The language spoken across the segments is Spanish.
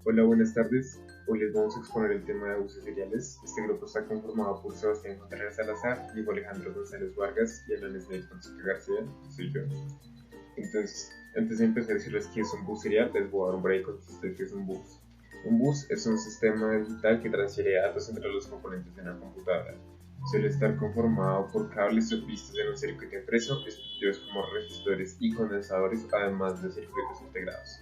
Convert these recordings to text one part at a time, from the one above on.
Hola, buenas tardes. Hoy les vamos a exponer el tema de abusos seriales. Este grupo está conformado por Sebastián Contreras Salazar, Diego Alejandro González Vargas y Alan Snake Fonseca García, que soy yo. Entonces, antes de empezar a decirles qué es un bus serial, les voy a dar un breve contexto de qué es un bus. Un bus es un sistema digital que transfiere datos entre los componentes de una computadora. Suele estar conformado por cables o pistas en un circuito impreso, estructuras como resistores y condensadores, además de circuitos integrados.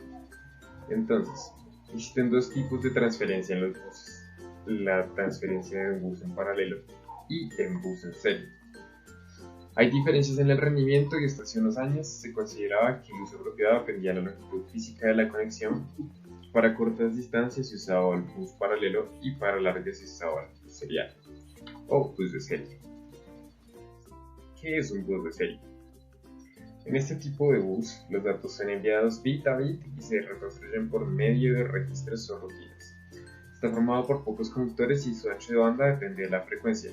Entonces, existen dos tipos de transferencia en los buses: la transferencia de un bus en paralelo y en bus en serie. Hay diferencias en el rendimiento y hasta hace unos años se consideraba que el uso apropiado dependía de la longitud física de la conexión. Para cortas distancias se usaba el bus paralelo y para largas se usaba el bus serial o bus de serie. ¿Qué es un bus de serie? En este tipo de bus, los datos son enviados bit a bit y se reconstruyen por medio de registros o rutinas. Está formado por pocos conductores y su ancho de banda depende de la frecuencia.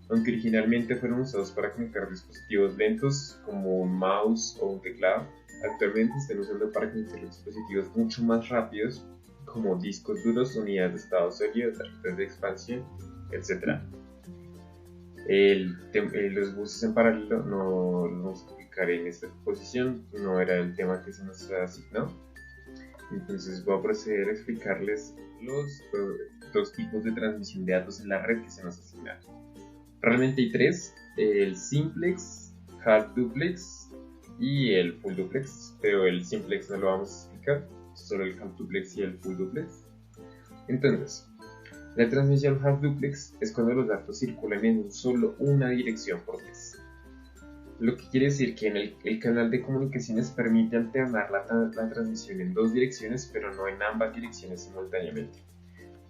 Aunque originalmente fueron usados para conectar dispositivos lentos como un mouse o un teclado, actualmente están usando para conectar dispositivos mucho más rápidos como discos duros, unidades de estado sólido, tarjetas de expansión, etc. Los buses en paralelo no los explicaré en esta exposición, no era el tema que se nos asignó. Entonces voy a proceder a explicarles los dos tipos de transmisión de datos en la red que se nos asignaron. Realmente hay tres: el simplex, half duplex y el full duplex, pero el simplex no lo vamos a explicar, solo el half duplex y el full duplex. Entonces, la transmisión half duplex es cuando los datos circulan en solo una dirección por vez. Lo que quiere decir que en el canal de comunicaciones permite alternar la transmisión en dos direcciones, pero no en ambas direcciones simultáneamente.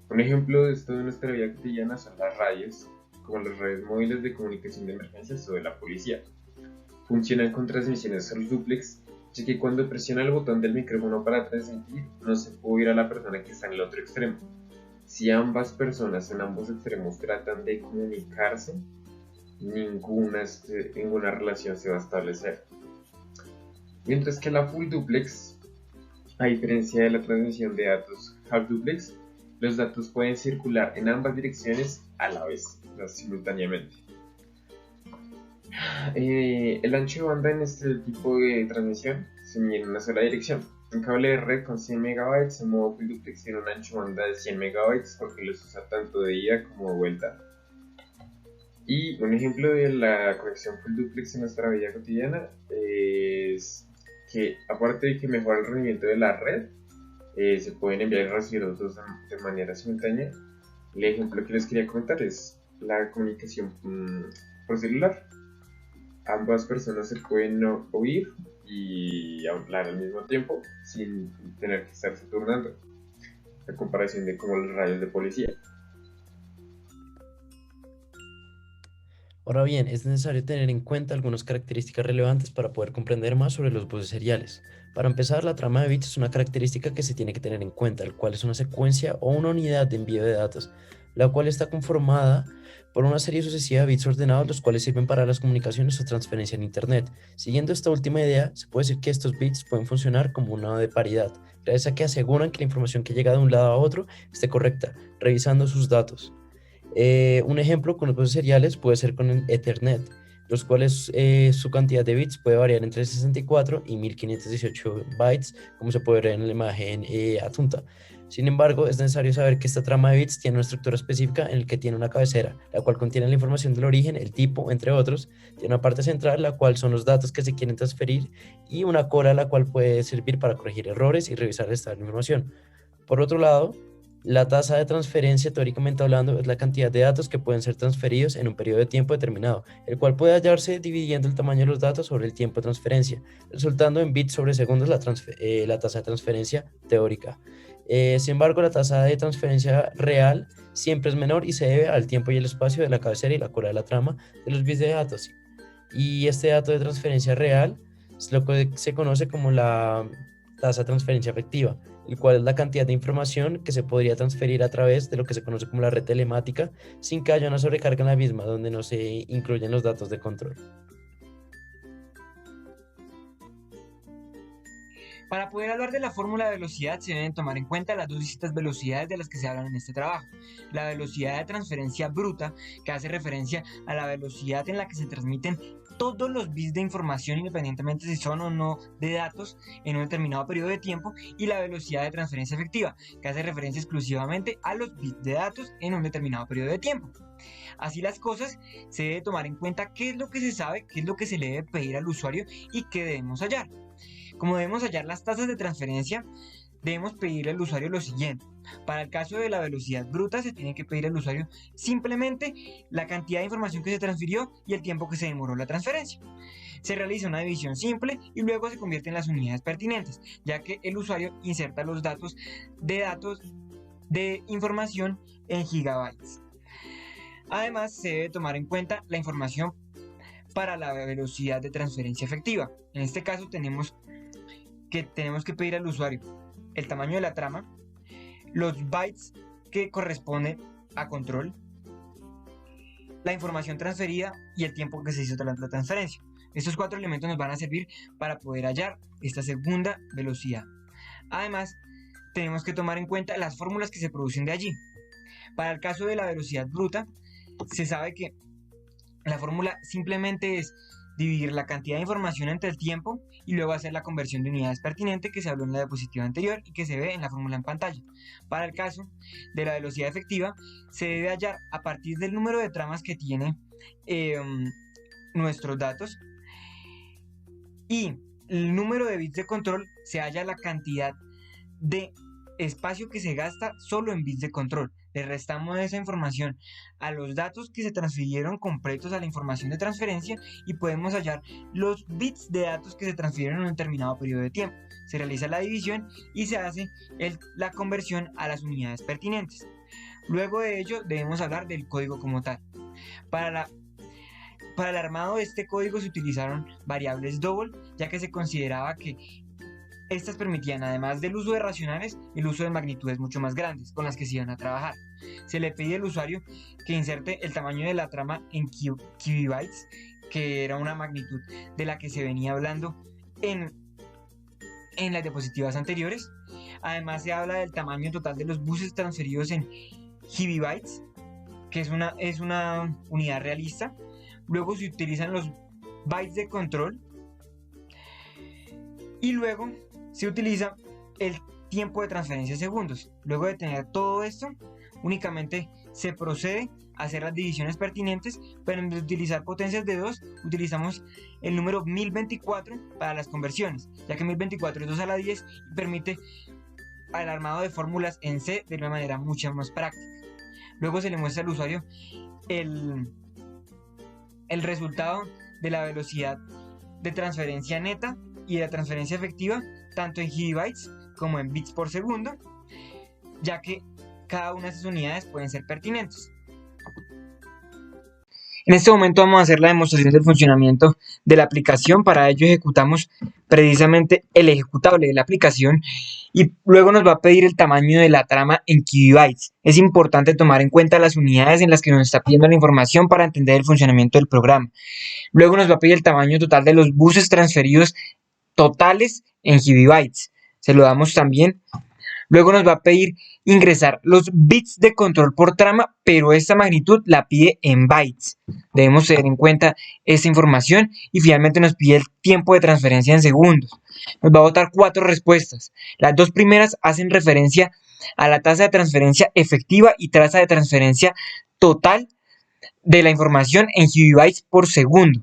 Un ejemplo de esto de nuestra vida cotidiana son las radios, como las redes móviles de comunicación de emergencias o de la policía. Funcionan con transmisiones half duplex, ya que cuando presiona el botón del micrófono para transmitir, no se puede oír a la persona que está en el otro extremo. Si ambas personas en ambos extremos tratan de comunicarse, ninguna relación se va a establecer. Mientras que la full duplex, a diferencia de la transmisión de datos half duplex, los datos pueden circular en ambas direcciones a la vez, simultáneamente. El ancho de banda en este tipo de transmisión se mide en una sola dirección. Un cable de red con 100 MB en modo full duplex tiene un ancho de banda de 100 MB porque los usa tanto de ida como de vuelta. Y un ejemplo de la conexión full duplex en nuestra vida cotidiana es que, aparte de que mejora el rendimiento de la red, se pueden enviar y recibir datos de manera simultánea. El ejemplo que les quería comentar es la comunicación por celular. Ambas personas se pueden oír y hablar al mismo tiempo sin tener que estarse turnando, a comparación de como los radios de policía. Ahora bien, es necesario tener en cuenta algunas características relevantes para poder comprender más sobre los buses seriales. Para empezar, la trama de bits es una característica que se tiene que tener en cuenta, el cual es una secuencia o una unidad de envío de datos, la cual está conformada por una serie sucesiva de bits ordenados, los cuales sirven para las comunicaciones o transferencia en Internet. Siguiendo esta última idea, se puede decir que estos bits pueden funcionar como una de paridad, gracias a que aseguran que la información que llega de un lado a otro esté correcta, revisando sus datos. Un ejemplo con los buses seriales puede ser con el Ethernet, los cuales su cantidad de bits puede variar entre 64 y 1518 bytes, como se puede ver en la imagen adjunta. Sin embargo, es necesario saber que esta trama de bits tiene una estructura específica en la que tiene una cabecera, la cual contiene la información del origen, el tipo, entre otros. Tiene una parte central, la cual son los datos que se quieren transferir, y una cola, la cual puede servir para corregir errores y revisar el estado de la información. Por otro lado, la tasa de transferencia, teóricamente hablando, es la cantidad de datos que pueden ser transferidos en un periodo de tiempo determinado, el cual puede hallarse dividiendo el tamaño de los datos sobre el tiempo de transferencia, resultando en bits sobre segundos la tasa de transferencia teórica. Sin embargo, la tasa de transferencia real siempre es menor y se debe al tiempo y el espacio de la cabecera y la cola de la trama de los bits de datos. Y este dato de transferencia real es lo que se conoce como la tasa de transferencia efectiva, el cual es la cantidad de información que se podría transferir a través de lo que se conoce como la red telemática sin que haya una sobrecarga en la misma, donde no se incluyen los datos de control. Para poder hablar de la fórmula de velocidad se deben tomar en cuenta las dos distintas velocidades de las que se hablan en este trabajo. La velocidad de transferencia bruta, que hace referencia a la velocidad en la que se transmiten todos los bits de información independientemente si son o no de datos en un determinado periodo de tiempo, y la velocidad de transferencia efectiva, que hace referencia exclusivamente a los bits de datos en un determinado periodo de tiempo. Así las cosas, se debe tomar en cuenta qué es lo que se sabe, qué es lo que se le debe pedir al usuario y qué debemos hallar. Como debemos hallar las tasas de transferencia, debemos pedirle al usuario lo siguiente. Para el caso de la velocidad bruta, se tiene que pedir al usuario simplemente la cantidad de información que se transfirió y el tiempo que se demoró la transferencia. Se realiza una división simple y luego se convierte en las unidades pertinentes, ya que el usuario inserta los datos de información en gigabytes. Además, se debe tomar en cuenta la información para la velocidad de transferencia efectiva. En este caso tenemos que pedir al usuario el tamaño de la trama, los bytes que corresponden a control, la información transferida y el tiempo que se hizo la transferencia. Estos 4 elementos nos van a servir para poder hallar esta segunda velocidad. Además, tenemos que tomar en cuenta las fórmulas que se producen de allí. Para el caso de la velocidad bruta, se sabe que la fórmula simplemente es dividir la cantidad de información entre el tiempo y luego hacer la conversión de unidades pertinente que se habló en la diapositiva anterior y que se ve en la fórmula en pantalla. Para el caso de la velocidad efectiva, se debe hallar a partir del número de tramas que tiene nuestros datos, y el número de bits de control se halla la cantidad de espacio que se gasta solo en bits de control. Le restamos esa información a los datos que se transfirieron completos a la información de transferencia y podemos hallar los bits de datos que se transfirieron en un determinado periodo de tiempo. Se realiza la división y se hace la conversión a las unidades pertinentes. Luego de ello debemos hablar del código como tal. Para el armado de este código se utilizaron variables double, ya que se consideraba que estas permitían, además del uso de racionales, el uso de magnitudes mucho más grandes con las que se iban a trabajar. Se le pide al usuario que inserte el tamaño de la trama en kibibytes, que era una magnitud de la que se venía hablando en las diapositivas anteriores. Además se habla del tamaño total de los buses transferidos en gigabytes, que es una unidad realista. Luego se utilizan los bytes de control y luego se utiliza el tiempo de transferencia en segundos. Luego de tener todo esto, únicamente se procede a hacer las divisiones pertinentes, pero en vez de utilizar potencias de 2, utilizamos el número 1024 para las conversiones, ya que 1024 es 2 a la 10 y permite al armado de fórmulas en C de una manera mucho más práctica. Luego se le muestra al usuario el resultado de la velocidad de transferencia neta y de la transferencia efectiva, tanto en gigabytes como en bits por segundo, ya que cada una de esas unidades pueden ser pertinentes. En este momento vamos a hacer la demostración del funcionamiento de la aplicación. Para ello ejecutamos precisamente el ejecutable de la aplicación y luego nos va a pedir el tamaño de la trama en kilobytes. Es importante tomar en cuenta las unidades en las que nos está pidiendo la información para entender el funcionamiento del programa. Luego nos va a pedir el tamaño total de los buses transferidos totales en gigabytes. Se lo damos también. Luego nos va a pedir ingresar los bits de control por trama, pero esta magnitud la pide en bytes. Debemos tener en cuenta esta información y finalmente nos pide el tiempo de transferencia en segundos. Nos va a botar 4 respuestas. Las 2 primeras hacen referencia a la tasa de transferencia efectiva y tasa de transferencia total de la información en gigabytes por segundo.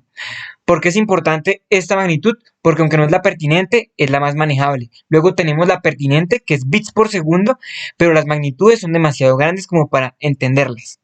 ¿Por qué es importante esta magnitud? Porque aunque no es la pertinente, es la más manejable. Luego tenemos la pertinente, que es bits por segundo, pero las magnitudes son demasiado grandes como para entenderlas.